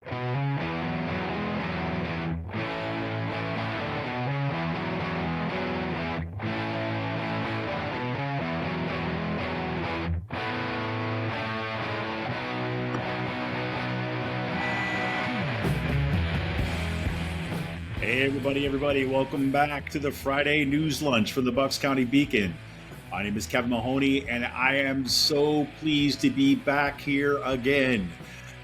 Hey, everybody, welcome back to the Friday News Lunch from the Bucks County Beacon. My name is KEVIN Mahoney, and I am so pleased to be back here again.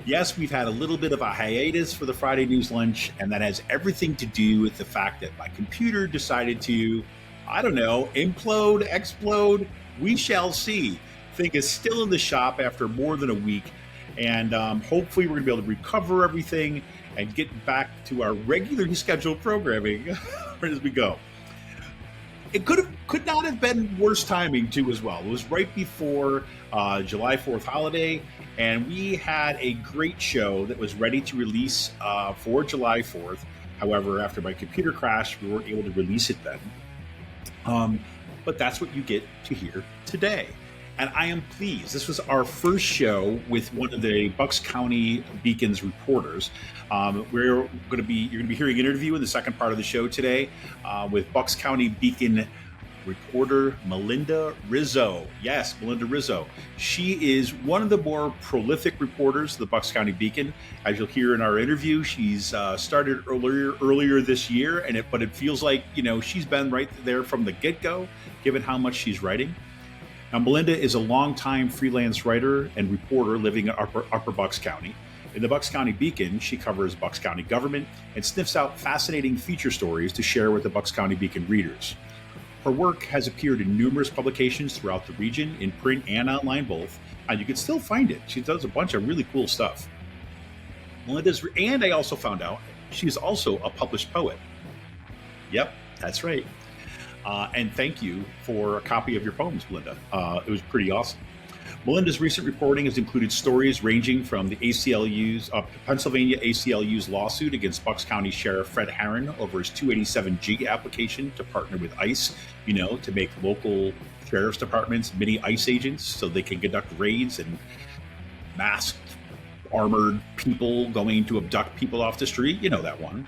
Yes, we've had a little bit of a hiatus for the Friday News Lunch, and that has everything to do with the fact that my computer decided to, I don't know, implode, explode, we shall see. Thing is still in the shop after more than a week, and hopefully we're going to be able to recover everything and get back to our regularly scheduled programming as we go. It could not have been worse timing too as well. It was right before July 4th holiday, and we had a great show that was ready to release for July 4th. However, after my computer crashed, we weren't able to release it then. But that's what you get to hear today. And I am pleased. This was our first show with one of the Bucks County Beacon's reporters. You're going to be hearing an interview in the second part of the show today with Bucks County Beacon reporter Melinda Rizzo. Yes, Melinda Rizzo. She is one of the more prolific reporters of the Bucks County Beacon. As you'll hear in our interview, she's started earlier this year, but it feels like she's been right there from the get-go, given how much she's writing. Now, Melinda is a longtime freelance writer and reporter living in Upper Bucks County. In the Bucks County Beacon, she covers Bucks County government and sniffs out fascinating feature stories to share with the Bucks County Beacon readers. Her work has appeared in numerous publications throughout the region, in print and online both, and you can still find it. She does a bunch of really cool stuff. And I also found out she's also a published poet. Yep, that's right. And thank you for a copy of your poems, Melinda. It was pretty awesome. Melinda's recent reporting has included stories ranging from the Pennsylvania ACLU's lawsuit against Bucks County Sheriff Fred Harran over his 287G application to partner with ICE, to make local sheriff's departments mini ICE agents so they can conduct raids and masked, armored people going to abduct people off the street. That one.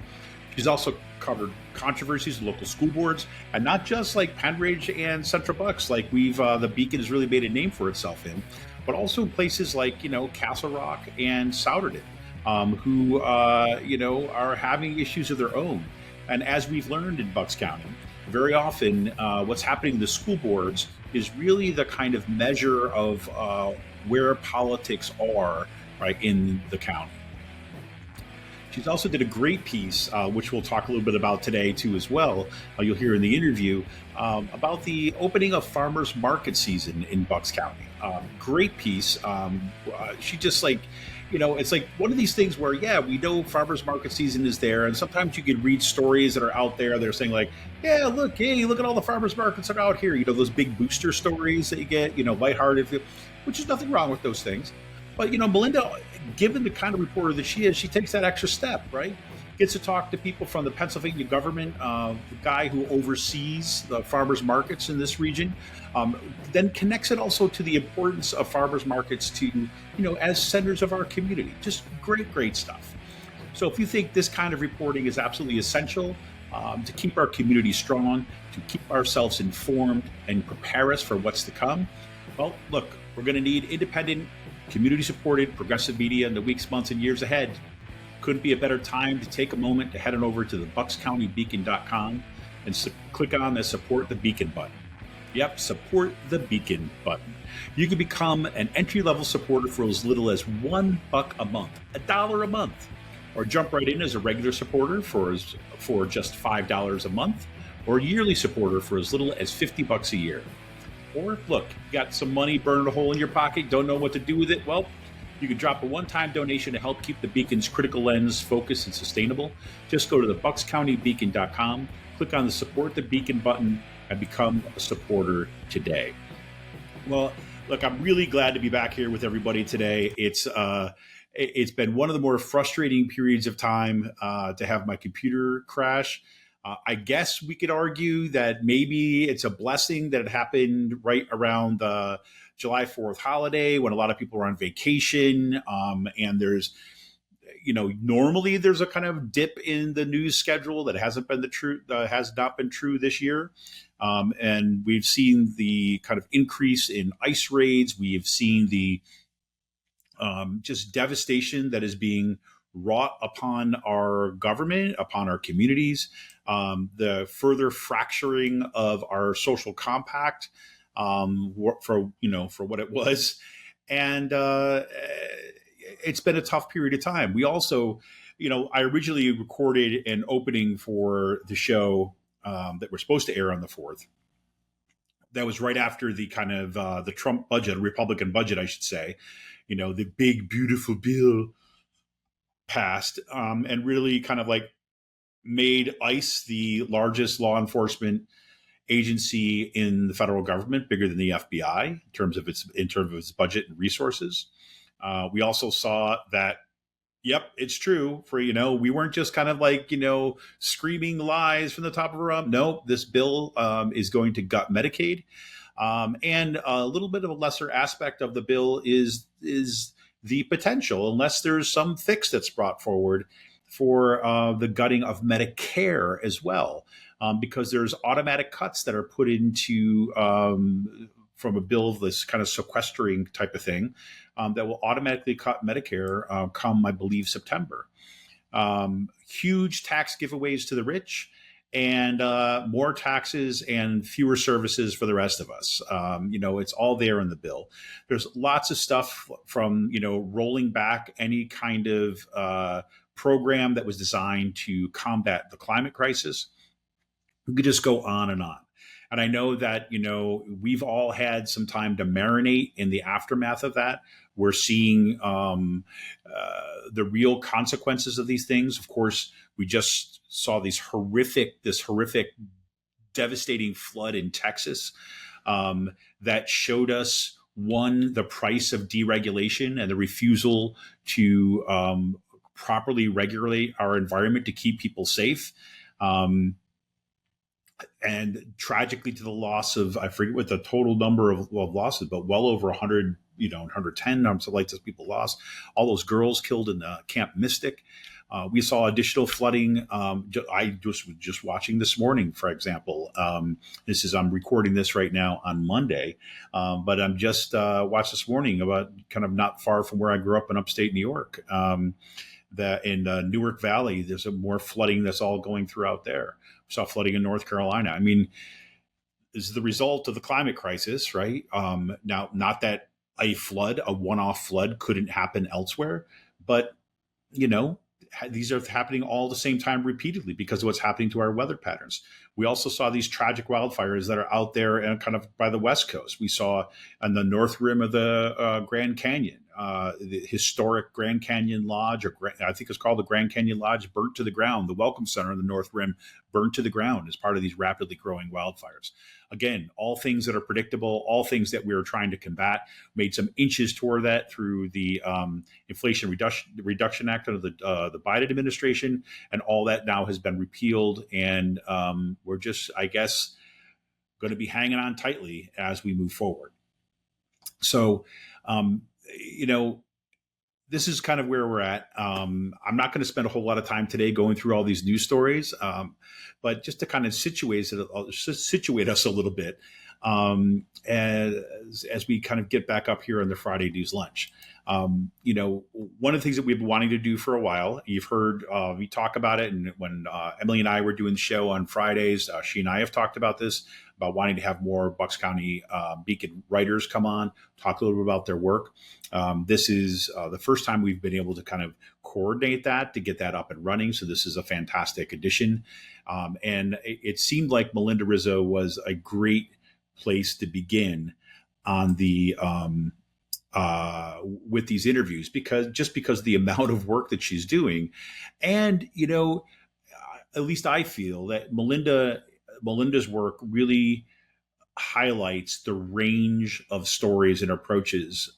She's also covered controversies in local school boards, and not just like Penridge and Central Bucks, like the Beacon has really made a name for itself in, but also places like Castle Rock and Souderton, who are having issues of their own. And as we've learned in Bucks County, very often what's happening in the school boards is really the kind of measure of where politics are right in the county. She's also did a great piece, which we'll talk a little bit about today too as well. You'll hear in the interview about the opening of farmers market season in Bucks County. Great piece. She just it's like one of these things where, we know farmers market season is there, and sometimes you can read stories that are out there that are saying like, look at all the farmers markets that are out here. Those big booster stories that you get, lighthearted, which is nothing wrong with those things. But, Melinda, given the kind of reporter that she is, she takes that extra step, right? Gets to talk to people from the Pennsylvania government, the guy who oversees the farmers markets in this region, then connects it also to the importance of farmers markets to, as centers of our community. Just great stuff. So if you think this kind of reporting is absolutely essential to keep our community strong, to keep ourselves informed and prepare us for what's to come, well, look, we're going to need independent, community-supported progressive media in the weeks, months, and years ahead. Couldn't be a better time to take a moment to head on over to the buckscountybeacon.com and click on the Support the Beacon button. Yep, Support the Beacon button. You can become an entry-level supporter for as little as $1 a month, $1 a month, or jump right in as a regular supporter for just $5 a month, or a yearly supporter for as little as $50 a year. Or look, you got some money burning a hole in your pocket, don't know what to do with it? Well, you can drop a one-time donation to help keep the Beacon's critical lens focused and sustainable. Just go to the buckscountybeacon.com, click on the Support the Beacon button, and become a supporter today. Well, look, I'm really glad to be back here with everybody today. It's been one of the more frustrating periods of time to have my computer crash. I guess we could argue that maybe it's a blessing that it happened right around the July 4th holiday when a lot of people are on vacation, and there's normally there's a kind of dip in the news schedule that hasn't been has not been true this year. And we've seen the kind of increase in ICE raids. We have seen the just devastation that is being wrought upon our government, upon our communities, the further fracturing of our social compact for what it was, and it's been a tough period of time. We also, I originally recorded an opening for the show that we're supposed to air on the 4th. That was right after the kind of the Trump budget, Republican budget, I should say, the big, beautiful bill passed and really kind of like made ICE the largest law enforcement agency in the federal government, bigger than the FBI in terms of its budget and resources. We also saw that, yep, it's true. We weren't just kind of like, screaming lies from the top of a room. No, this bill is going to gut Medicaid. And a little bit of a lesser aspect of the bill is the potential, unless there's some fix that's brought forward, for the gutting of Medicare as well, because there's automatic cuts that are put into from a bill of this kind of sequestering type of thing that will automatically cut Medicare come, I believe, September. Huge tax giveaways to the rich, and more taxes and fewer services for the rest of us. It's all there in the bill. There's lots of stuff from, rolling back any kind of program that was designed to combat the climate crisis. We could just go on and on. And I know that, we've all had some time to marinate in the aftermath of that. We're seeing the real consequences of these things. Of course, we just saw this horrific, devastating flood in Texas that showed us, one, the price of deregulation and the refusal to properly regulate our environment to keep people safe. And tragically, to the loss of, I forget what the total number of losses, but well over 100, 110 something like this, people lost. All those girls killed in Camp Mystic. We saw additional flooding. I was just watching this morning, for example. I'm recording this right now on Monday, but I'm just watched this morning about kind of not far from where I grew up in upstate New York. That in Newark Valley, there's more flooding that's all going throughout there. We saw flooding in North Carolina. I mean, this is the result of the climate crisis, right? Now, not that a one-off flood couldn't happen elsewhere, but, these are happening all at the same time repeatedly because of what's happening to our weather patterns. We also saw these tragic wildfires that are out there and kind of by the West Coast. We saw on the north rim of the Grand Canyon, the historic Grand Canyon Lodge, or I think it's called the Grand Canyon Lodge, burnt to the ground. The Welcome Center in the North Rim burnt to the ground as part of these rapidly growing wildfires. Again, all things that are predictable, all things that we were trying to combat. Made some inches toward that through the Inflation Reduction Act of the Biden administration, and all that now has been repealed. And we're just, I guess, going to be hanging on tightly as we move forward. So, this is kind of where we're at. I'm not going to spend a whole lot of time today going through all these news stories, but just to kind of situate us a little bit as we kind of get back up here on the Friday News Lunch. One of the things that we've been wanting to do for a while, you've heard me talk about it, and when Emily and I were doing the show on Fridays, she and I have talked about this, about wanting to have more Bucks County Beacon writers come on, talk a little bit about their work. This is the first time we've been able to kind of coordinate that, to get that up and running. So this is a fantastic addition. And it seemed like Melinda Rizzo was a great place to begin on the with these interviews, because the amount of work that she's doing. And, at least I feel that Melinda's work really highlights the range of stories and approaches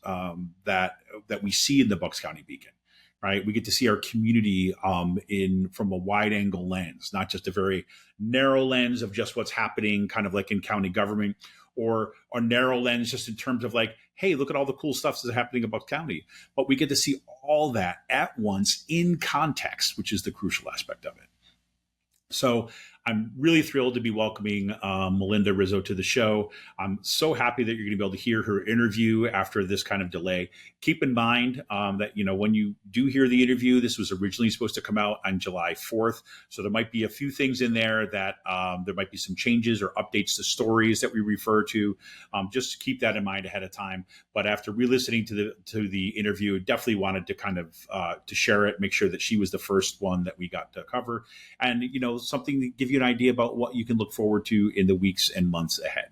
that we see in the Bucks County Beacon. Right, we get to see our community from a wide angle lens, not just a very narrow lens of just what's happening, kind of like in county government, or a narrow lens just in terms of like, hey, look at all the cool stuff that's happening in Bucks County. But we get to see all that at once in context, which is the crucial aspect of it. So I'm really thrilled to be welcoming Melinda Rizzo to the show. I'm so happy that you're going to be able to hear her interview after this kind of delay. Keep in mind that, when you do hear the interview, this was originally supposed to come out on July 4th. So there might be a few things in there that there might be some changes or updates to stories that we refer to. Just keep that in mind ahead of time. But after re-listening to the interview, definitely wanted to kind of to share it, make sure that she was the first one that we got to cover. And, something to give you an idea about what you can look forward to in the weeks and months ahead.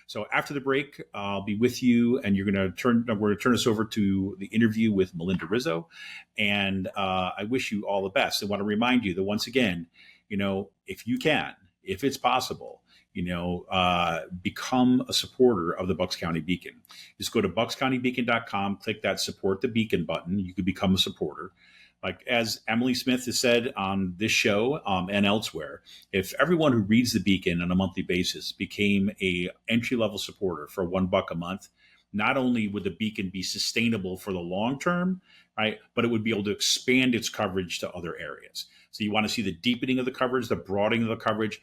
So after the break, I'll be with you, and we're going to turn us over to the interview with Melinda Rizzo. And I wish you all the best. I want to remind you that once again, if you can, if it's possible, become a supporter of the Bucks County Beacon. Just go to buckscountybeacon.com, click that support the Beacon button. You can become a supporter. Like as Emily Smith has said on this show and elsewhere, if everyone who reads the Beacon on a monthly basis became a entry-level supporter for $1 a month, not only would the Beacon be sustainable for the long term, right, but it would be able to expand its coverage to other areas. So you want to see the deepening of the coverage, the broadening of the coverage,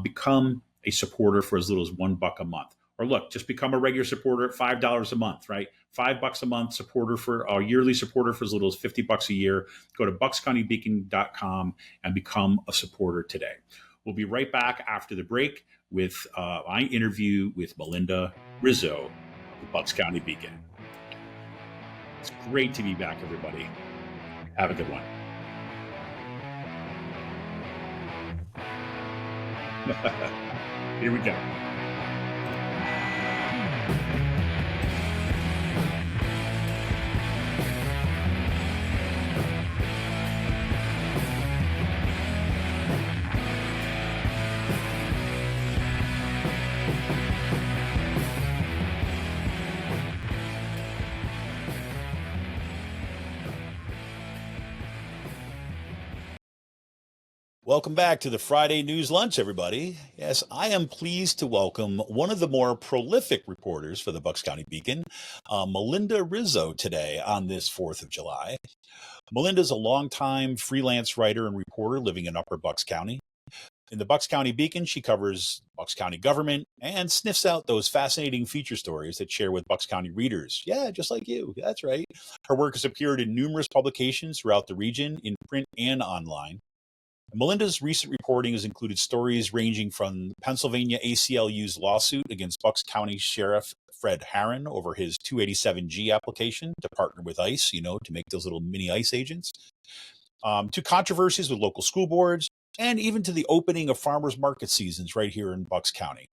become a supporter for as little as $1 a month. Or look, just become a regular supporter at $5 a month, right? $5 a month supporter for a yearly supporter for as little as $50 a year. Go to buckscountybeacon.com and become a supporter today. We'll be right back after the break with my interview with Melinda Rizzo of the Bucks County Beacon. It's great to be back, everybody. Have a good one. Here we go. Welcome back to the Friday News Lunch, everybody. Yes, I am pleased to welcome one of the more prolific reporters for the Bucks County Beacon, Melinda Rizzo, today on this 4th of July. Melinda's a longtime freelance writer and reporter living in Upper Bucks County. In the Bucks County Beacon, she covers Bucks County government and sniffs out those fascinating feature stories that share with Bucks County readers. Yeah, just like you. That's right. Her work has appeared in numerous publications throughout the region, in print and online. Melinda's recent reporting has included stories ranging from Pennsylvania ACLU's lawsuit against Bucks County Sheriff Fred Harran over his 287G application to partner with ICE, to make those little mini ICE agents, to controversies with local school boards, and even to the opening of farmers market seasons right here in Bucks County.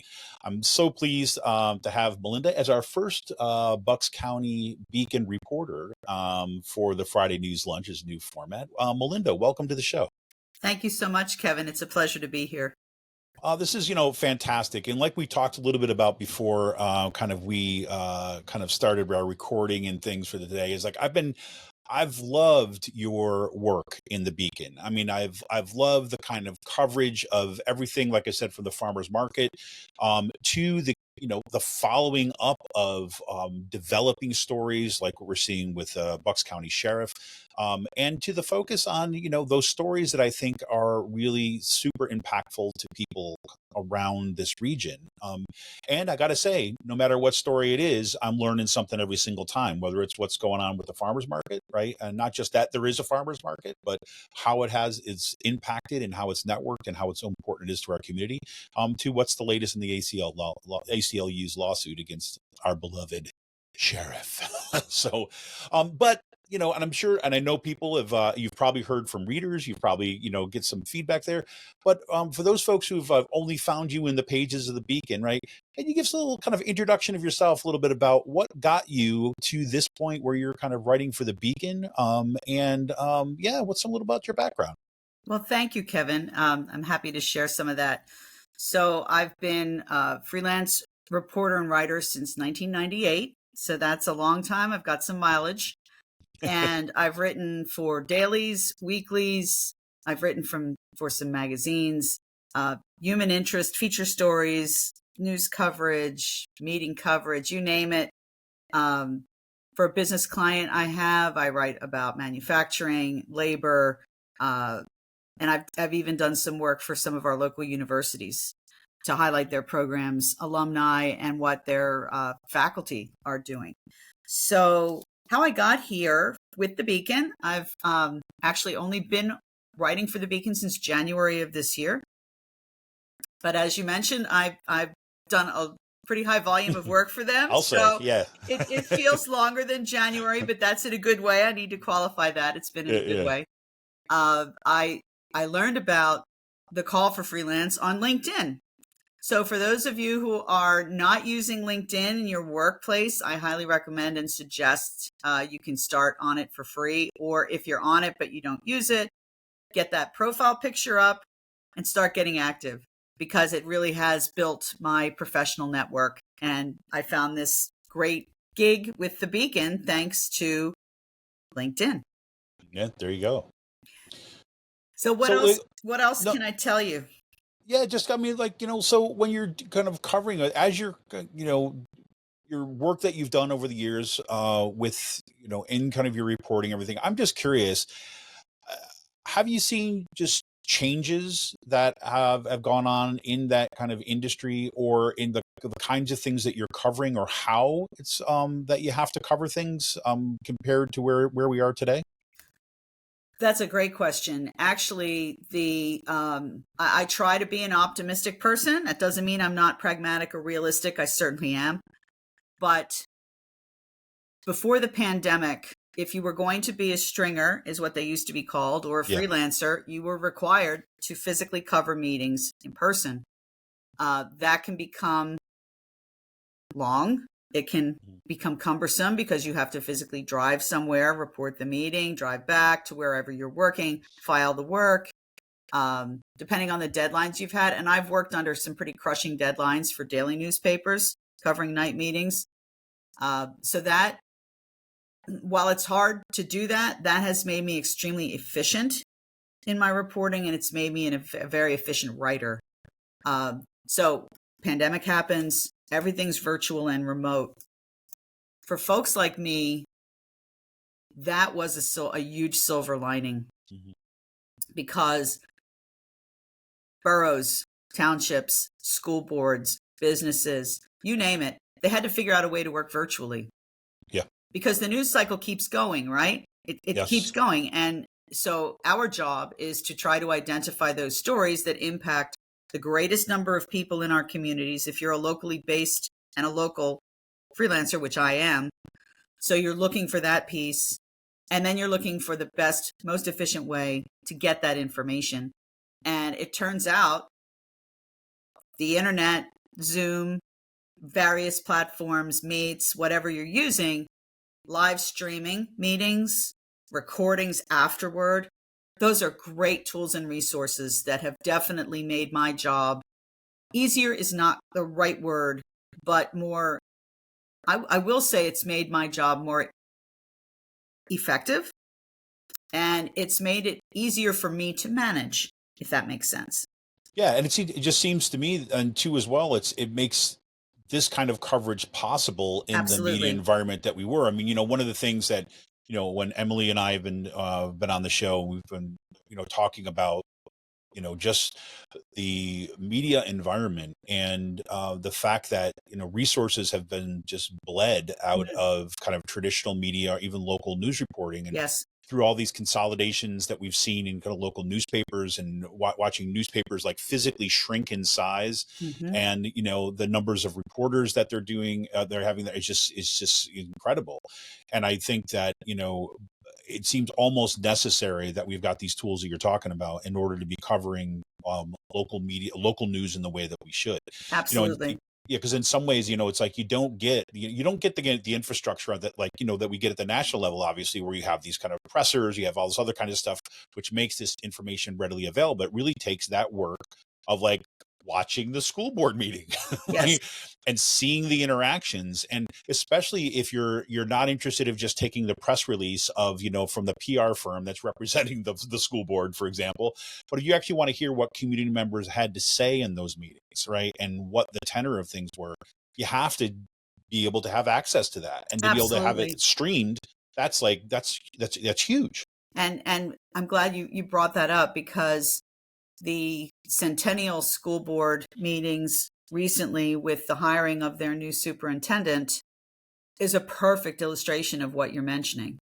I'm so pleased to have Melinda as our first Bucks County Beacon reporter for the Friday News Lunch, as new format. Melinda, welcome to the show. Thank you so much, Kevin. It's a pleasure to be here. This is, fantastic. And like we talked a little bit about before, we started our recording and things for the day, is like I've loved your work in the Beacon. I mean, I've loved the kind of coverage of everything, like I said, from the farmers market to the following up of developing stories like what we're seeing with Bucks County Sheriff, and to the focus on, those stories that I think are really super impactful to people around this region. And I got to say, no matter what story it is, I'm learning something every single time, whether it's what's going on with the farmers market, right? And not just that there is a farmers market, but how it's impacted and how it's networked and how it's so important it is to our community, to what's the latest in the ACLU's lawsuit against our beloved sheriff. So, but and I'm sure, and I know people have, you've probably heard from readers, you've probably, get some feedback there. But for those folks who've only found you in the pages of the Beacon, right? Can you give us a little kind of introduction of yourself, a little bit about what got you to this point where you're kind of writing for the Beacon? What's a little about your background? Well, thank you, Kevin. I'm happy to share some of that. So I've been a freelance reporter and writer since 1998. So that's a long time. I've got some mileage. And I've written for dailies, weeklies. I've written for some magazines, human interest, feature stories, news coverage, meeting coverage, you name it. For a business client I write about manufacturing, labor, and I've even done some work for some of our local universities to highlight their programs, alumni, and what their faculty are doing. So how I got here with the Beacon, I've actually only been writing for the Beacon since January of this year. But as you mentioned, I've done a pretty high volume of work for them. I'll say, yeah. it feels longer than January, but that's in a good way. I need to qualify that. It's been in a good way. I learned about the call for freelance on LinkedIn. So for those of you who are not using LinkedIn in your workplace, I highly recommend and suggest you can start on it for free. Or if you're on it but you don't use it, get that profile picture up and start getting active, because it really has built my professional network. And I found this great gig with the Beacon thanks to LinkedIn. Yeah, there you go. So what else can I tell you? Yeah, just, I mean, like, so when you're kind of covering it, as you're, your work that you've done over the years with, in kind of your reporting, everything, I'm just curious, have you seen just changes that have gone on in that kind of industry, or in the kinds of things that you're covering, or how it's that you have to cover things compared to where we are today? That's a great question. Actually, I try to be an optimistic person. That doesn't mean I'm not pragmatic or realistic. I certainly am. But before the pandemic, if you were going to be a stringer, is what they used to be called, or a freelancer, you were required to physically cover meetings in person. That can become long. It can become cumbersome because you have to physically drive somewhere, report the meeting, drive back to wherever you're working, file the work, depending on the deadlines you've had. And I've worked under some pretty crushing deadlines for daily newspapers covering night meetings. So that, while it's hard to do that, that has made me extremely efficient in my reporting, and it's made me a very efficient writer. So pandemic happens, everything's virtual and remote. For folks like me, that was a huge silver lining, because boroughs, townships, school boards, businesses, you name it, they had to figure out a way to work virtually. Yeah. Because the news cycle keeps going, right? It keeps going. And so our job is to try to identify those stories that impact the greatest number of people in our communities. If you're a locally based and a local freelancer, which I am, so you're looking for that piece, and then you're looking for the best, most efficient way to get that information. And it turns out the internet, Zoom, various platforms, Meets, whatever you're using, live streaming meetings, recordings afterward, those are great tools and resources that have definitely made my job easier, is not the right word, but more, I will say it's made my job more effective, and it's made it easier for me to manage, if that makes sense. Yeah, and it just seems to me, and too as well, it makes this kind of coverage possible in Absolutely. the media environment that we were. I mean, one of the things that, when Emily and I have been on the show, we've been, talking about, just the media environment, and the fact that, resources have been just bled out of kind of traditional media or even local news reporting. And through all these consolidations that we've seen in kind of local newspapers, and watching newspapers like physically shrink in size, and the numbers of reporters that they're having, it's just incredible. And I think that it seems almost necessary that we've got these tools that you're talking about in order to be covering local media, local news in the way that we should. Absolutely. Yeah, because in some ways, it's like you don't get the infrastructure that, like, that we get at the national level, obviously, where you have these kind of pressers, you have all this other kind of stuff, which makes this information readily available. It really takes that work of, like, watching the school board meeting and seeing the interactions. And especially if you're not interested in just taking the press release of, from the PR firm that's representing the school board, for example, but if you actually want to hear what community members had to say in those meetings, right, and what the tenor of things were, you have to be able to have access to that and to be able to have Absolutely. it streamed. That's like, that's huge. And I'm glad you brought that up, because the Centennial School Board meetings recently with the hiring of their new superintendent is a perfect illustration of what you're mentioning.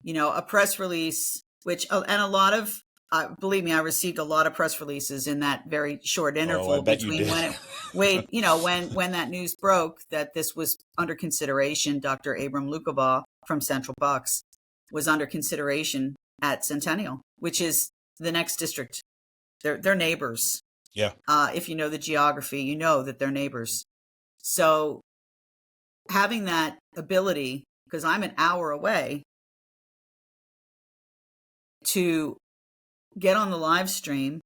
You know, a press release, which, and a lot of, believe me, I received a lot of press releases in that very short Oh, I interval bet you between did. when that news broke that this was under consideration. Dr. Abram Lukabaugh from Central Bucks was under consideration at Centennial, which is the next district. They're neighbors. Yeah. If you know the geography, you know that they're neighbors. So having that ability, because I'm an hour away, to get on the live stream,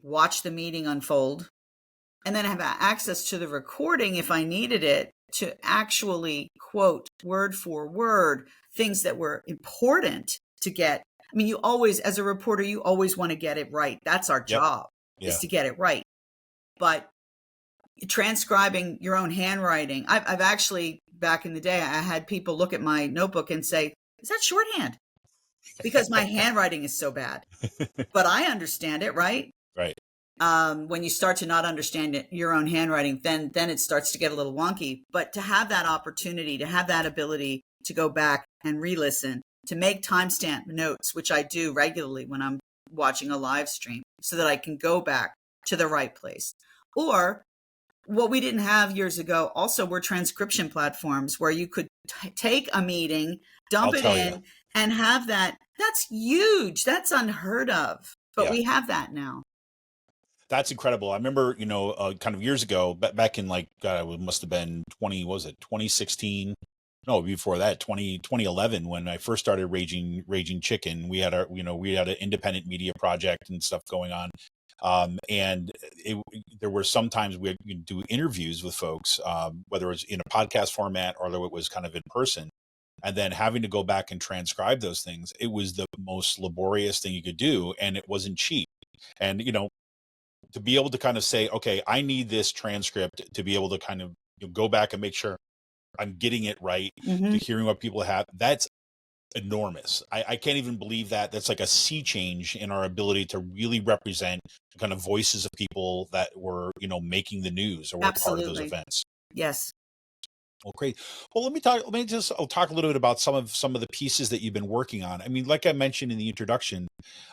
watch the meeting unfold, and then have access to the recording if I needed it, to actually quote word for word things that were important to get. I mean, you always, as a reporter, you always want to get it right. That's our job, is to get it right. But transcribing your own handwriting, I've actually, back in the day, I had people look at my notebook and say, "Is that shorthand?" Because my handwriting is so bad. But I understand it, right? Right. When you start to not understand it, your own handwriting, then it starts to get a little wonky. But to have that opportunity, to have that ability to go back and re-listen, to make timestamp notes, which I do regularly when I'm watching a live stream, so that I can go back to the right place. Or what we didn't have years ago also were transcription platforms where you could take a meeting, dump it in, and have that. That's huge. That's unheard of. But we have that now. That's incredible. I remember, kind of years ago, back in like, it must have been 2016? No, before that, 2011, when I first started Raging Chicken. We had an independent media project and stuff going on. And there were sometimes we'd do interviews with folks, whether it was in a podcast format or whether it was kind of in person. And then having to go back and transcribe those things, it was the most laborious thing you could do. And it wasn't cheap. And, to be able to kind of say, okay, I need this transcript to be able to kind of go back and make sure I'm getting it right, to hearing what people have, that's enormous. I can't even believe that. That's like a sea change in our ability to really represent the kind of voices of people that were, making the news or were part of those events. Yes. Well, great. Well, I'll talk a little bit about some of the pieces that you've been working on. I mean, like I mentioned in the introduction,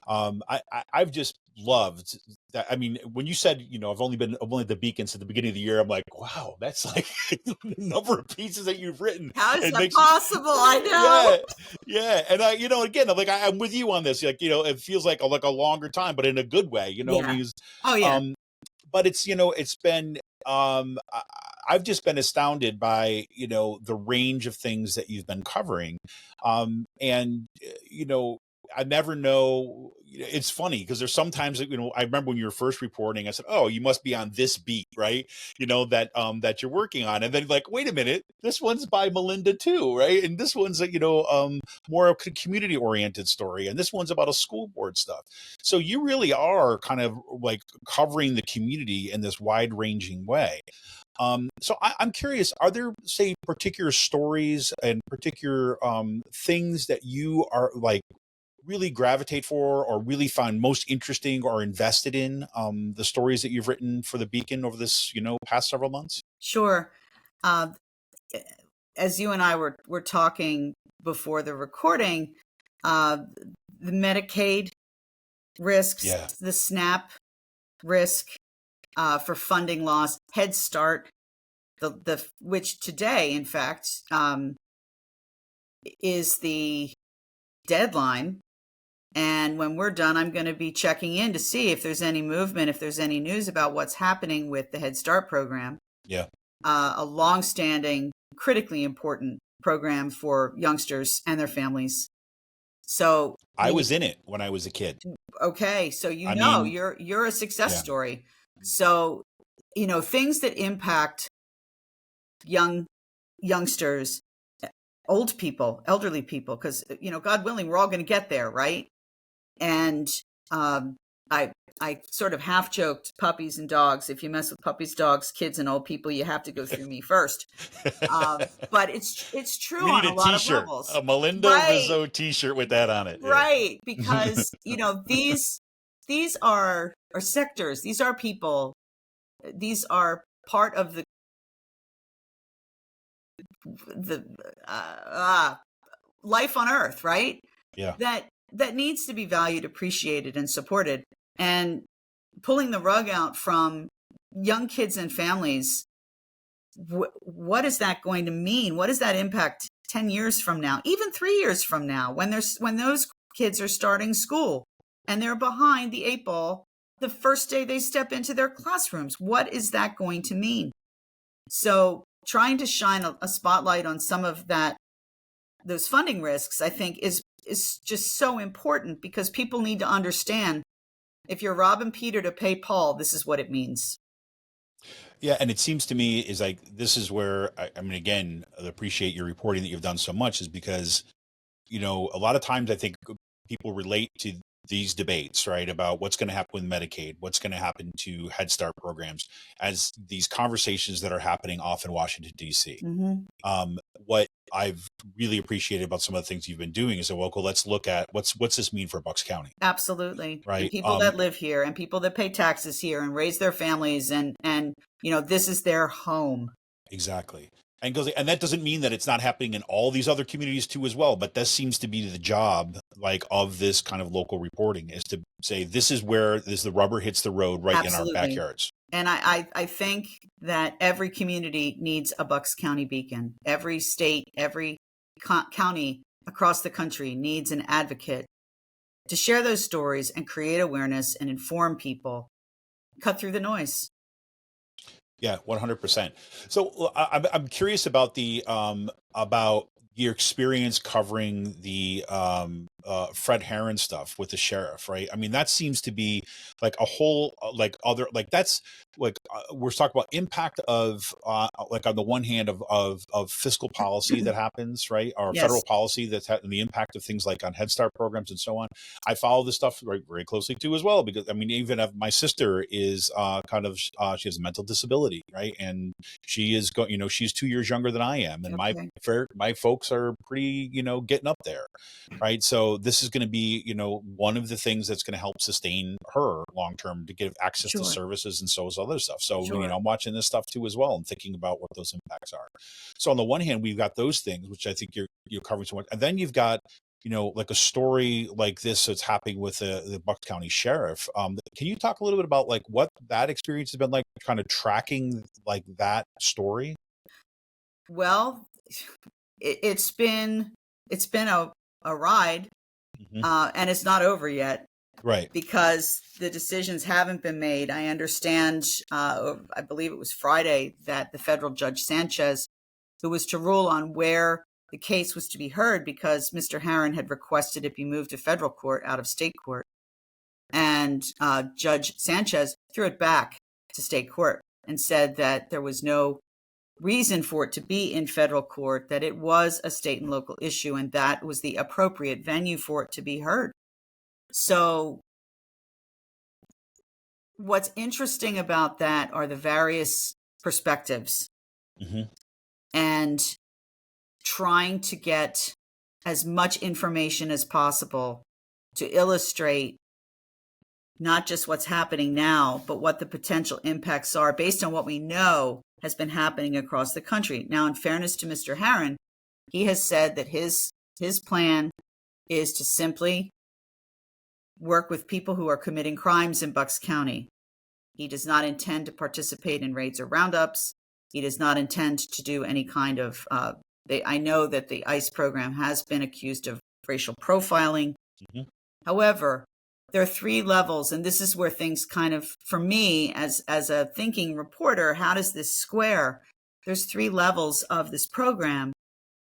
I've just loved that. I mean, when you said, I've only at the Beacons at the beginning of the year, I'm like, wow, that's like the number of pieces that you've written. How is that possible? I know. Yeah. And again, I'm like, I'm with you on this. Like, it feels like a longer time, but in a good way, because, but it's, it's been, I've just been astounded by, the range of things that you've been covering. And, I never know. It's funny because there's sometimes, I remember when you were first reporting, I said, oh, you must be on this beat, right? That you're working on. And then like, wait a minute, this one's by Melinda too, right? And this one's, more of a community oriented story. And this one's about a school board stuff. So you really are kind of like covering the community in this wide ranging way. So I'm curious, are there, say, particular stories and particular things that you are like really gravitate for or really find most interesting or invested in, the stories that you've written for the Beacon over this, past several months? Sure. As you and I were talking before the recording, the Medicaid risks, the SNAP risk, for funding loss, Head Start, which today, in fact, is the deadline. And when we're done, I'm going to be checking in to see if there's any movement, if there's any news about what's happening with the Head Start program. Yeah. A longstanding, critically important program for youngsters and their families. So I was in it when I was a kid. Okay, so you're a success story. So, things that impact youngsters, old people, elderly people, because, God willing, we're all going to get there, right? And I I sort of half joked puppies and dogs. If you mess with puppies, dogs, kids, and old people, you have to go through me first. But it's true We need on a a lot of T-shirt, levels. a Melinda Right, Rizzo T-shirt with that on it. right. Because, these are sectors. These are people. These are part of the life on Earth, right? Yeah. That needs to be valued, appreciated, and supported. And pulling the rug out from young kids and families, what is that going to mean? What does that impact 10 years from now, even 3 years from now, when those kids are starting school and they're behind the 8 ball the first day they step into their classrooms? What is that going to mean? So trying to shine a spotlight on some of those funding risks, I think is just so important, because people need to understand, if you're robbing Peter to pay Paul, this is what it means. Yeah, and it seems to me is like this is where I mean, again, I appreciate your reporting that you've done so much, is because a lot of times I think people relate to these debates, right, about what's going to happen with Medicaid, what's going to happen to Head Start programs, as these conversations that are happening off in Washington, D.C. Mm-hmm. What I've really appreciated about some of the things you've been doing is that, well, let's look at what's this mean for Bucks County. Absolutely. Right. And people that live here, and people that pay taxes here and raise their families, and this is their home. Exactly. And that doesn't mean that it's not happening in all these other communities too as well, but that seems to be the job of this kind of local reporting, is to say this is where the rubber hits the road, right. Absolutely. In our backyards. And I think that every community needs a Bucks County beacon. Every state, every county across the country needs an advocate to share those stories and create awareness and inform people, cut through the noise. Yeah, 100%. So I'm curious about about your experience covering the Fred Harran stuff with the sheriff, right? I mean, that seems to be like a whole that's we're talking about impact of on the one hand of fiscal policy that happens, right, or Yes. federal policy that's and the impact of things like on Head Start programs and so on. I follow this stuff very closely too as well, because I mean, even if my sister is she has a mental disability, right, and she is she's 2 years younger than I am, and Okay. my folks are pretty getting up there, right? So this is going to be one of the things that's going to help sustain her long term, to give access Sure. to services and so is other stuff. So Sure. I'm watching this stuff too as well, and thinking about what those impacts are. So on the one hand, we've got those things, which I think you're covering so much, and then you've got like a story like this that's happening with the Bucks County Sheriff. Can you talk a little bit about what that experience has been like, kind of tracking that story? Well, it's been a ride, and it's not over yet, right? Because the decisions haven't been made. I understand. I believe it was Friday that the federal judge Sanchez, who was to rule on where the case was to be heard, because Mr. Harran had requested it be moved to federal court out of state court, and Judge Sanchez threw it back to state court and said that there was no reason for it to be in federal court, that it was a state and local issue, and that was the appropriate venue for it to be heard. So what's interesting about that are the various perspectives, and trying to get as much information as possible to illustrate not just what's happening now, but what the potential impacts are based on what we know has been happening across the country. Now, in fairness to Mr. Harran, he has said that his plan is to simply work with people who are committing crimes in Bucks County. He does not intend to participate in raids or roundups. He does not intend to do any kind of I know that the ICE program has been accused of racial profiling. However, there are 3 levels, and this is where things kind of, for me as a thinking reporter, how does this square? There's 3 levels of this program,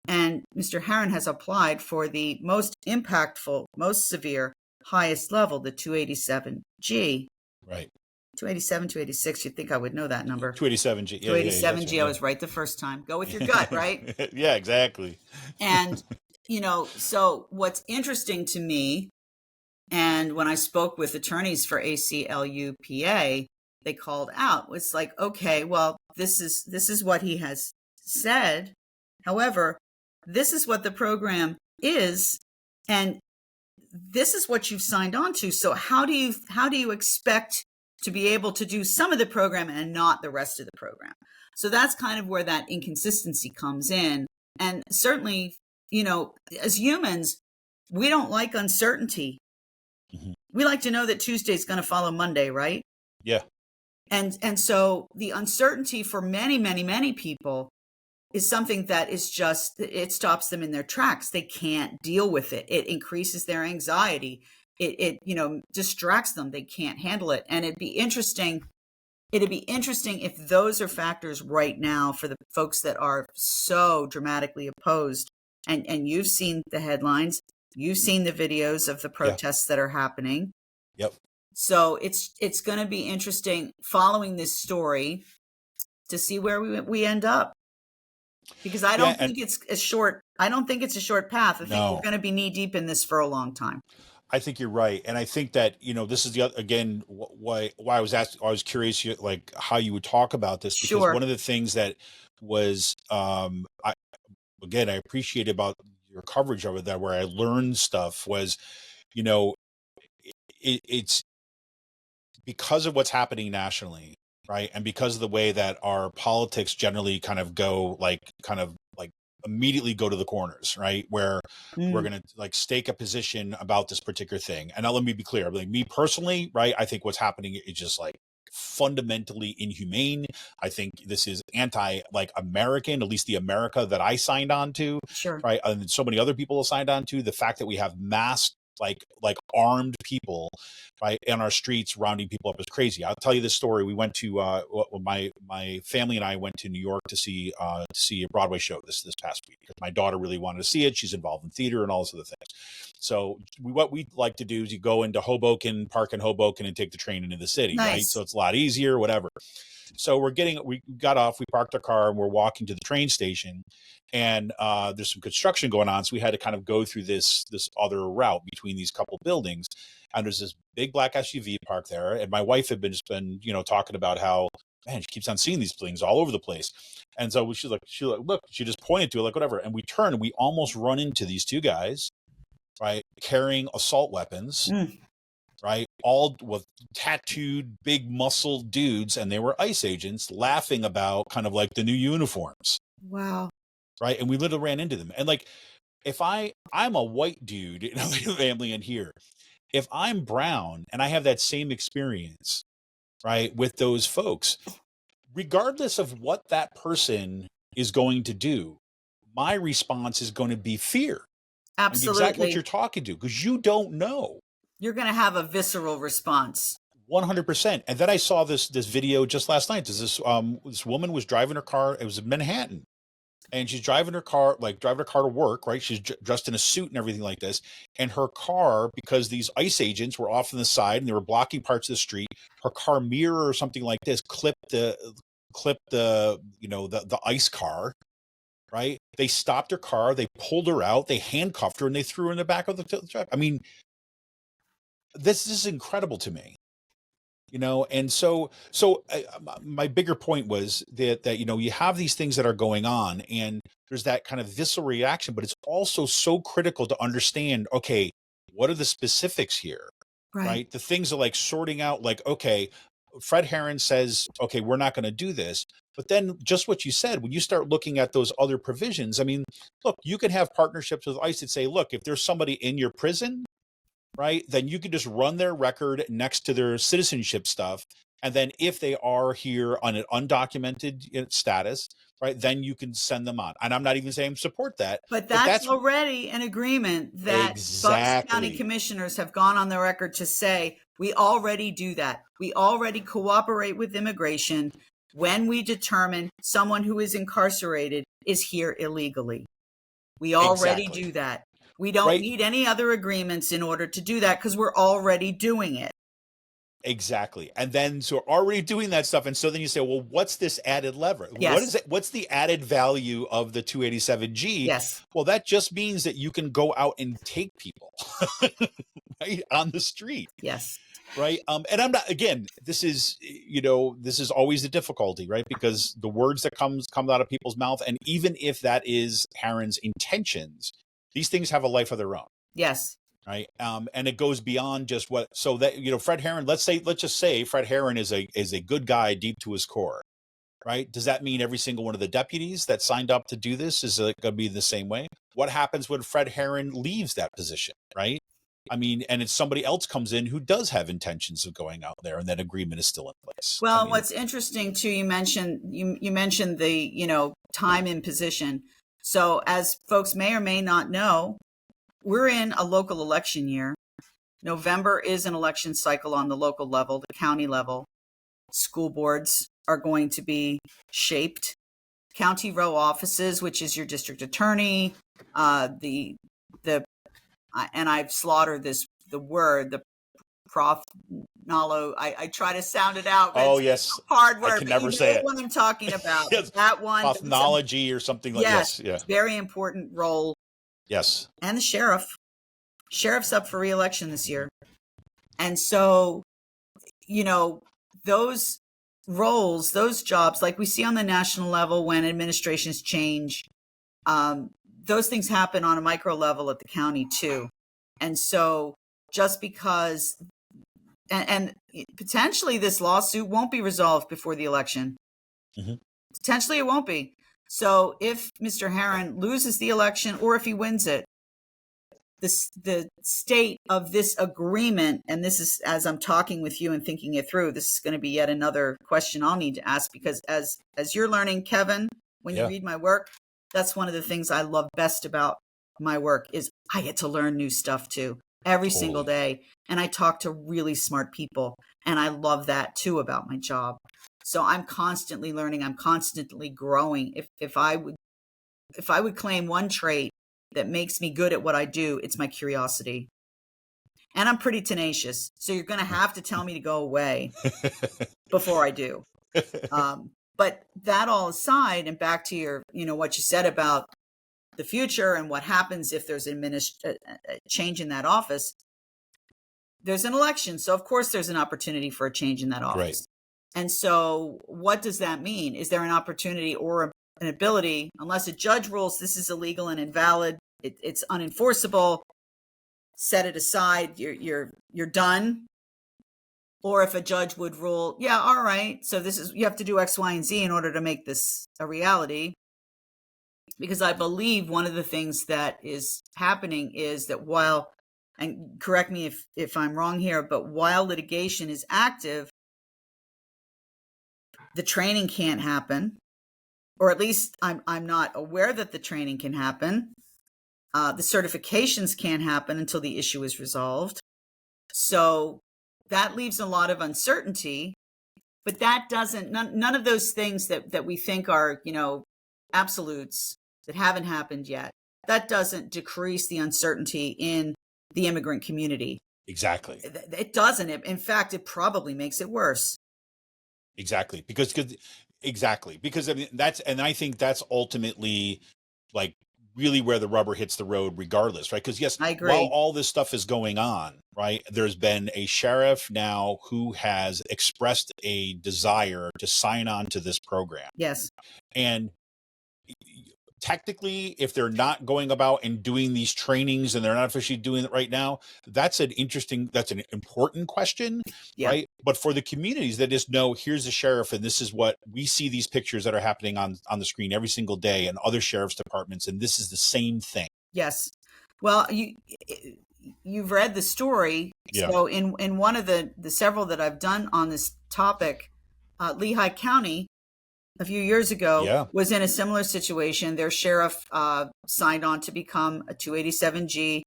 and Mr. Harran has applied for the most impactful, most severe, highest level, the 287G. Right. 287, 286, you'd think I would know that number. 287G. 287G, yeah. I was right the first time. Go with your gut, right? Yeah, exactly. And, so what's interesting to me And when I spoke with attorneys for ACLU PA, they called out. It's like, okay, well, this is what he has said. However, this is what the program is, and this is what you've signed on to. So how do you expect to be able to do some of the program and not the rest of the program? So that's kind of where that inconsistency comes in. And certainly, as humans, we don't like uncertainty. Mm-hmm. We like to know that Tuesday is going to follow Monday, right? Yeah. And so the uncertainty for many, many, many people is something that is just, it stops them in their tracks. They can't deal with it. It increases their anxiety. It distracts them. They can't handle it. And it'd be interesting if those are factors right now for the folks that are so dramatically opposed. And you've seen the headlines, you've seen the videos of the protests that are happening. Yep. So it's going to be interesting following this story to see where we end up. Because I don't think it's a short path. I think we're going to be knee deep in this for a long time. I think you're right. And I think that, this is again, why I was curious, like how you would talk about this, because one of the things that was, I appreciate about your coverage of it, that where I learned stuff was, it's because of what's happening nationally, right? And because of the way that our politics generally kind of immediately go to the corners, right? Where we're going to stake a position about this particular thing. And now let me be clear, like me personally, right? I think what's happening is just fundamentally inhumane. I think this is American, at least the America that I signed on to, right? And so many other people have signed on to. The fact that we have mass armed people, right, in our streets rounding people up is crazy. I'll tell you this story. We went to my family and I went to New York to see a Broadway show this past week because my daughter really wanted to see it. She's involved in theater and all those other things. So what we like to do is you go into park in Hoboken, and take the train into the city, right? So it's a lot easier, whatever. So we got off, we parked our car, and we're walking to the train station, and there's some construction going on. So we had to kind of go through this other route between these couple buildings. And there's this big black SUV parked there. And my wife had been talking about how, man, she keeps on seeing these things all over the place. And so she's like, look, she just pointed to it, like, whatever. And we turn and we almost run into these two guys, right, carrying assault weapons. Right, all with tattooed, big muscle dudes, and they were ICE agents laughing about kind of like the new uniforms. Wow. Right, and we literally ran into them. And if I'm a white dude in a family in here, if I'm brown and I have that same experience, right, with those folks, regardless of what that person is going to do, my response is going to be fear. Absolutely. Exactly what you're talking to, because you don't know. You're going to have a visceral response. 100%. And then I saw this video just last night. This woman was driving her car. It was in Manhattan, and she's driving her car to work, right? She's dressed in a suit and everything like this. And her car, because these ICE agents were off on the side and they were blocking parts of the street, her car mirror or something like this clipped the ICE car. Right? They stopped her car, they pulled her out, they handcuffed her, and they threw her in the back of the truck. I mean, this is incredible to me, and so my bigger point was that you have these things that are going on, and there's that kind of visceral reaction, but it's also so critical to understand, okay, what are the specifics here, right? The things are sorting out, okay, Fred Harran says, okay, we're not going to do this. But then just what you said, when you start looking at those other provisions, I mean, look, you can have partnerships with ICE that say, look, if there's somebody in your prison, right, then you can just run their record next to their citizenship stuff. And then if they are here on an undocumented status, right, then you can send them on. And I'm not even saying support that. But that's already an agreement that Bucks County commissioners have gone on the record to say, we already do that. We already cooperate with immigration when we determine someone who is incarcerated is here illegally. We already do that. We don't need any other agreements in order to do that because we're already doing it. Exactly. And then so already doing that stuff. And so then you say, well, what's this added lever? What Yes. is it? What's the added value of the 287G? Yes. Well, that just means that you can go out and take people right on the street. Yes. Right. And I'm not, again, this is, this is always the difficulty, right? Because the words that come out of people's mouth, and even if that is Harran's intentions, these things have a life of their own. Yes. Right. And it goes beyond just what, so that, Fred Harran, let's just say Fred Harran is a good guy deep to his core. Right. Does that mean every single one of the deputies that signed up to do this is going to be the same way? What happens when Fred Harran leaves that position? Right. I mean, and it's somebody else comes in who does have intentions of going out there, and that agreement is still in place. Well, what's interesting too, you mentioned the, time in position. So as folks may or may not know, we're in a local election year. November is an election cycle on the local level, the county level. School boards are going to be shaped. County row offices, which is your district attorney, and I've slaughtered the word, the I try to sound it out. Oh, yes. Hard word. I can never say it. What I'm talking about. Yes. That one. Prophnology or something like yes, this. Yeah. Very important role. Yes. And the sheriff's up for re-election this year. And so, those roles, those jobs, like we see on the national level when administrations change, those things happen on a micro level at the county too. And so just because, and potentially this lawsuit won't be resolved before the election. Mm-hmm. Potentially it won't be. So if Mr. Harran loses the election or if he wins it, the state of this agreement, and this is as I'm talking with you and thinking it through, this is going to be yet another question I'll need to ask, because as you're learning, Kevin, when you read my work, that's one of the things I love best about my work is I get to learn new stuff too every single day. And I talk to really smart people. And I love that too about my job. So I'm constantly learning. I'm constantly growing. If I would claim one trait that makes me good at what I do, it's my curiosity. And I'm pretty tenacious. So you're going to have to tell me to go away before I do. But that all aside, and back to your, what you said about the future and what happens if there's a change in that office, there's an election. So of course there's an opportunity for a change in that office. Right. And so what does that mean? Is there an opportunity or an ability, unless a judge rules this is illegal and invalid, it's unenforceable, set it aside, you're done? Or if a judge would rule, yeah, all right, so you have to do X, Y, and Z in order to make this a reality. Because I believe one of the things that is happening is that while, and correct me if I'm wrong here, but while litigation is active, the training can't happen, or at least I'm not aware that the training can happen. The certifications can't happen until the issue is resolved. So that leaves a lot of uncertainty, but that doesn't, none of those things that we think are, absolutes that haven't happened yet, that doesn't decrease the uncertainty in the immigrant community. Exactly. It doesn't. In fact, it probably makes it worse. Exactly. Because I mean, I think that's ultimately like really where the rubber hits the road regardless, right? Because yes, I agree. While all this stuff is going on, right, there's been a sheriff now who has expressed a desire to sign on to this program. Yes. And technically, if they're not going about and doing these trainings and they're not officially doing it right now, that's an important question, right? But for the communities that just know, here's the sheriff and this is what we see, these pictures that are happening on the screen every single day and other sheriff's departments, and this is the same thing. Yes. Well, you've read the story. Yeah. So in one of the several that I've done on this topic, Lehigh County a few years ago was in a similar situation. Their sheriff signed on to become a 287G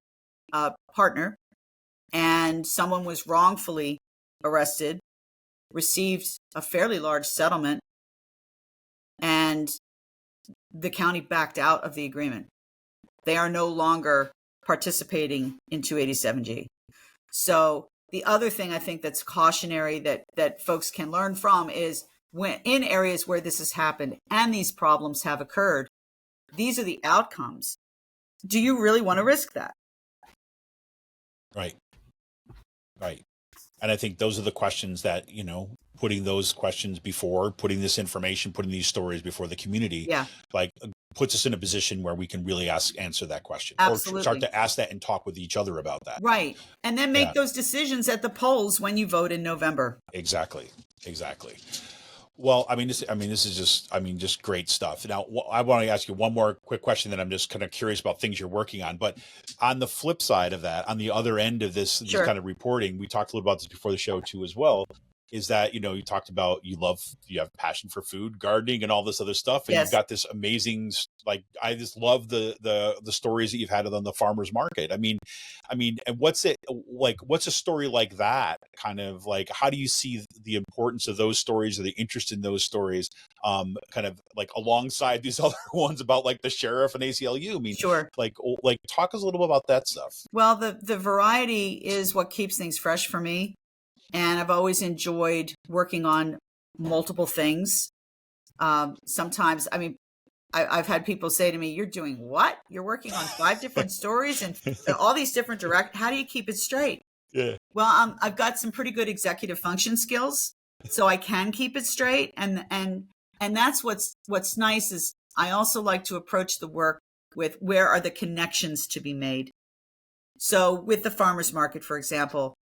partner, and someone was wrongfully arrested, received a fairly large settlement, and the county backed out of the agreement. They are no longer participating in 287G. So the other thing I think that's cautionary that folks can learn from is when in areas where this has happened and these problems have occurred, these are the outcomes. Do you really want to risk that? Right. Right. And I think those are the questions that, putting those questions before, putting this information, putting these stories before the community, like puts us in a position where we can really answer that question. Absolutely. Or start to ask that and talk with each other about that. Right. And then make those decisions at the polls when you vote in November. Exactly. Well, this is just great stuff. Now, I want to ask you one more quick question that I'm just kind of curious about things you're working on. But on the flip side of that, on the other end of this kind of reporting, we talked a little about this before the show too, as well, is that, you talked about you have passion for food, gardening, and all this other stuff. And you've got this amazing, I just love the stories that you've had on the farmer's market. And what's a story like that kind of like, how do you see the importance of those stories or the interest in those stories, kind of like alongside these other ones about like the sheriff and ACLU? Sure. Like talk us a little bit about that stuff. Well, the variety is what keeps things fresh for me. And I've always enjoyed working on multiple things. Sometimes, I've had people say to me, "You're doing what? You're working on 5 different stories and all these different how do you keep it straight?" Yeah. Well, I've got some pretty good executive function skills, so I can keep it straight. And that's what's nice is I also like to approach the work with where are the connections to be made. So with the farmers market, for example,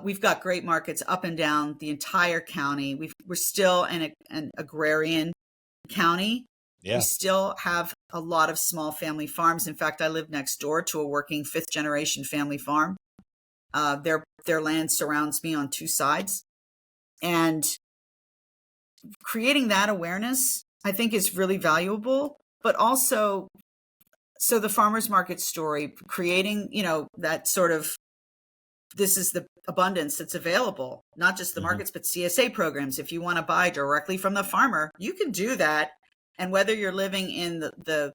we've got great markets up and down the entire county. We're still an agrarian county. Yeah. We still have a lot of small family farms. In fact, I live next door to a working 5th generation family farm. Their land surrounds me on 2 sides. And creating that awareness, I think, is really valuable. But also, so the farmers market story, creating, that sort of, this is the abundance that's available, not just the markets, but CSA programs. If you want to buy directly from the farmer, you can do that. And whether you're living in the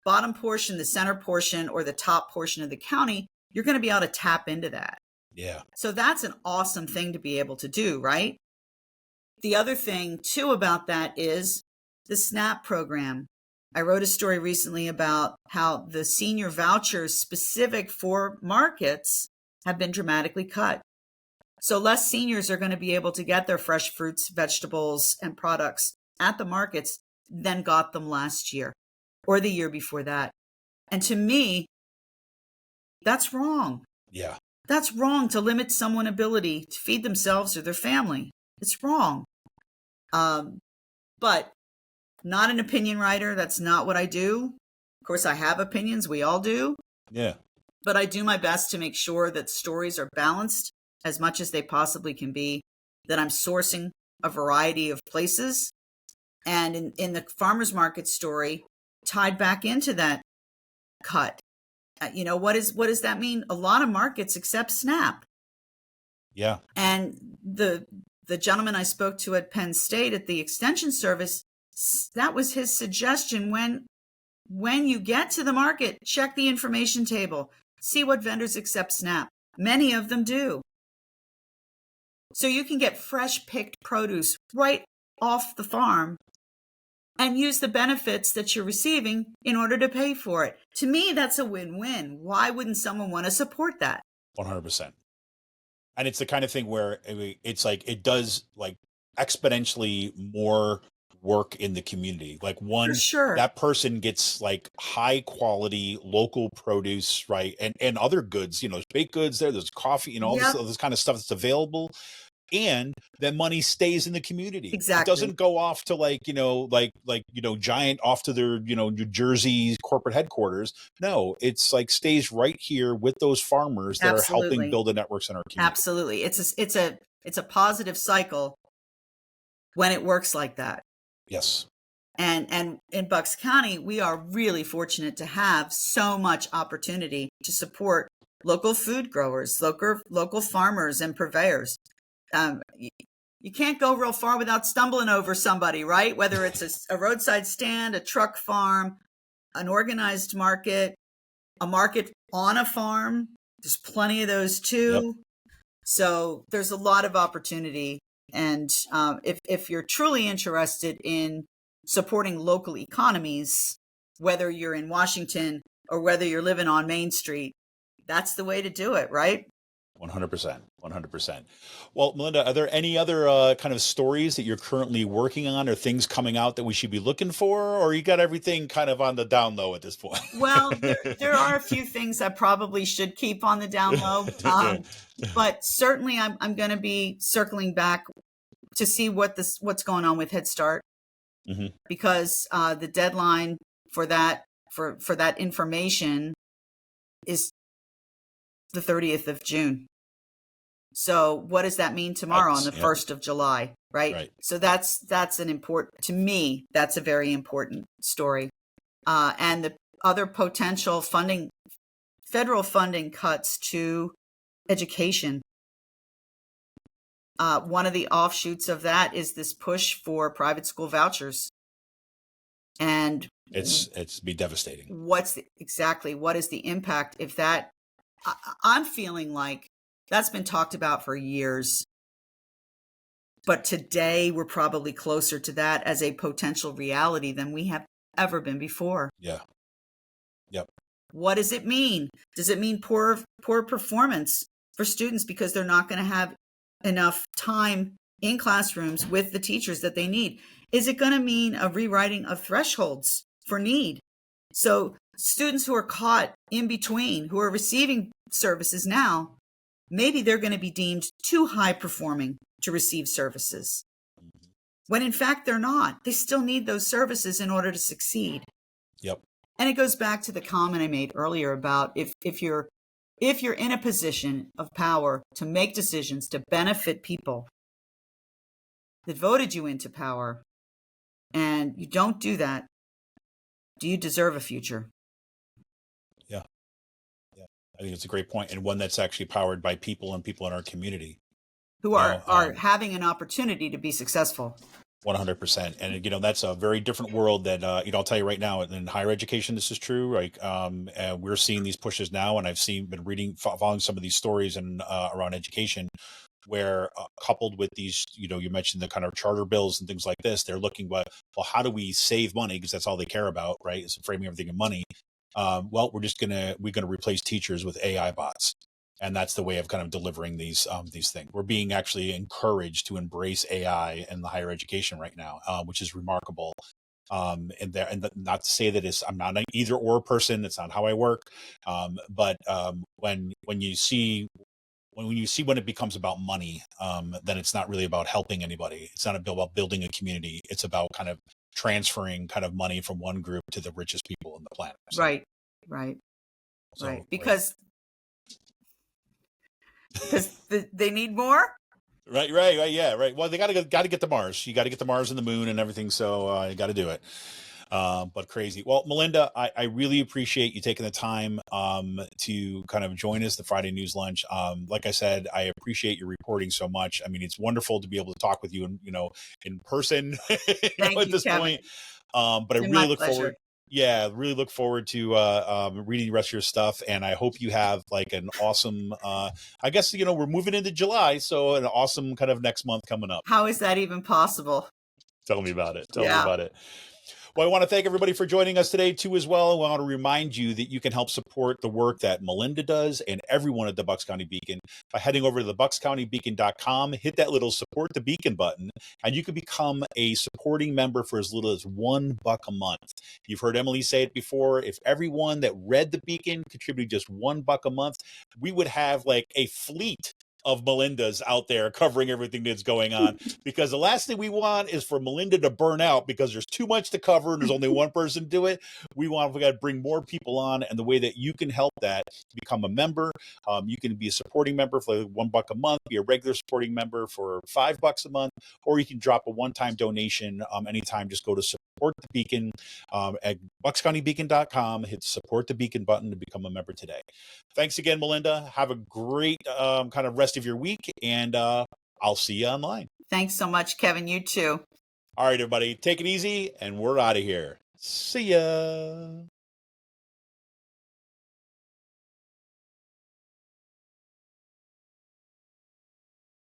bottom portion, the center portion, or the top portion of the county, you're going to be able to tap into that. Yeah. So that's an awesome thing to be able to do, right? The other thing too about that is the SNAP program. I wrote a story recently about how the senior vouchers specific for markets have been dramatically cut. So less seniors are going to be able to get their fresh fruits, vegetables, and products at the markets than got them last year or the year before that. And to me, that's wrong. Yeah. That's wrong to limit someone's ability to feed themselves or their family. It's wrong. But not an opinion writer. That's not what I do. Of course, I have opinions. We all do. Yeah. But I do my best to make sure that stories are balanced as much as they possibly can be, that I'm sourcing a variety of places. And in the farmers market story, tied back into that cut, what does that mean? A lot of markets accept SNAP. Yeah. And the gentleman I spoke to at Penn State at the Extension Service, that was his suggestion. When you get to the market, check the information table, see what vendors accept SNAP. Many of them do. So you can get fresh picked produce right off the farm and use the benefits that you're receiving in order to pay for it. To me, that's a win-win. Why wouldn't someone want to support that? 100%. And it's the kind of thing where it's like it does like exponentially more work in the community. Like one, sure, that person gets like high quality local produce, right? And other goods, baked goods there's coffee, all this kind of stuff that's available. And that money stays in the community. Exactly. It doesn't go off to giant off to their, New Jersey corporate headquarters. No, it's like stays right here with those farmers that are helping build the networks in our community. Absolutely. It's a positive cycle when it works like that. Yes. And in Bucks County, we are really fortunate to have so much opportunity to support local food growers, local farmers and purveyors. You can't go real far without stumbling over somebody, right? Whether it's a roadside stand, a truck farm, an organized market, a market on a farm. There's plenty of those too. Yep. So there's a lot of opportunity. And if you're truly interested in supporting local economies, whether you're in Washington or whether you're living on Main Street, that's the way to do it, right? 100%. 100%. Well, Melinda, are there any other kind of stories that you're currently working on or things coming out that we should be looking for? Or you got everything kind of on the down low at this point? Well, there are a few things I probably should keep on the down low. But certainly I'm going to be circling back to see what's going on with Head Start, because the deadline for that information is the 30th of June. So what does that mean tomorrow on the 1st of July, right? So that's an important, to me, that's a very important story. And the other potential funding, federal funding cuts to education. One of the offshoots of that is this push for private school vouchers. And it's be devastating. What is the impact if that, I'm feeling like that's been talked about for years, but today we're probably closer to that as a potential reality than we have ever been before. Yeah. Yep. What does it mean? Does it mean poor performance for students because they're not going to have enough time in classrooms with the teachers that they need? Is it going to mean a rewriting of thresholds for need? So students who are caught in between, who are receiving services now, maybe they're going to be deemed too high performing to receive services, when in fact they're not. They still need those services in order to succeed. Yep. And it goes back to the comment I made earlier about if you're in a position of power to make decisions to benefit people that voted you into power, and you don't do that, do you deserve a future? Yeah. Yeah. I think it's a great point, and one that's actually powered by people and people in our community who are having an opportunity to be successful. 100%. And, that's a very different world that, I'll tell you right now, in higher education, this is true. Like, we're seeing these pushes now, and I've been reading, following some of these stories and around education, where coupled with these, you mentioned the kind of charter bills and things like this, they're looking, well, how do we save money? Because that's all they care about, right? Is framing everything in money. Well, we're going to replace teachers with AI bots. And that's the way of kind of delivering these things. We're being actually encouraged to embrace AI in the higher education right now, which is remarkable. And not to say that I'm not an either or person. It's not how I work. But when you see when it becomes about money, then it's not really about helping anybody. It's not about building a community. It's about kind of transferring kind of money from one group to the richest people on the planet. So, Right. Because they need more. Right. Yeah. Right. Well, they got to get to Mars. You got to get to Mars and the moon and everything. So you got to do it. But crazy. Well, Melinda, I really appreciate you taking the time to kind of join us the Friday News Lunch. Like I said, I appreciate your reporting so much. I mean, it's wonderful to be able to talk with you in person at this Kevin. point. But I really look forward. Yeah, really look forward to reading the rest of your stuff, and I hope you have like an awesome. I guess we're moving into July, so an awesome kind of next month coming up. How is that even possible? Tell me about it. Tell me about it. Well, I want to thank everybody for joining us today, too, as well. I want to remind you that you can help support the work that Melinda does and everyone at the Bucks County Beacon by heading over to the buckscountybeacon.com, hit that little support the Beacon button, and you can become a supporting member for as little as $1 a month. You've heard Emily say it before. If everyone that read the Beacon contributed just $1 a month, we would have like a fleet of Melindas out there covering everything that's going on, because the last thing we want is for Melinda to burn out because there's too much to cover and there's only one person to do it. We got to bring more people on, and the way that you can help that, become a member. You can be a supporting member for $1 a month, be a regular supporting member for $5 a month, or you can drop a one-time donation anytime. Just go to support the Beacon at buckscountybeacon.com, hit support the Beacon button to become a member today. Thanks again, Melinda. Have a great kind of rest of your week, and I'll see you online. Thanks so much, Kevin. You too. All right, everybody, take it easy, and we're out of here. See ya.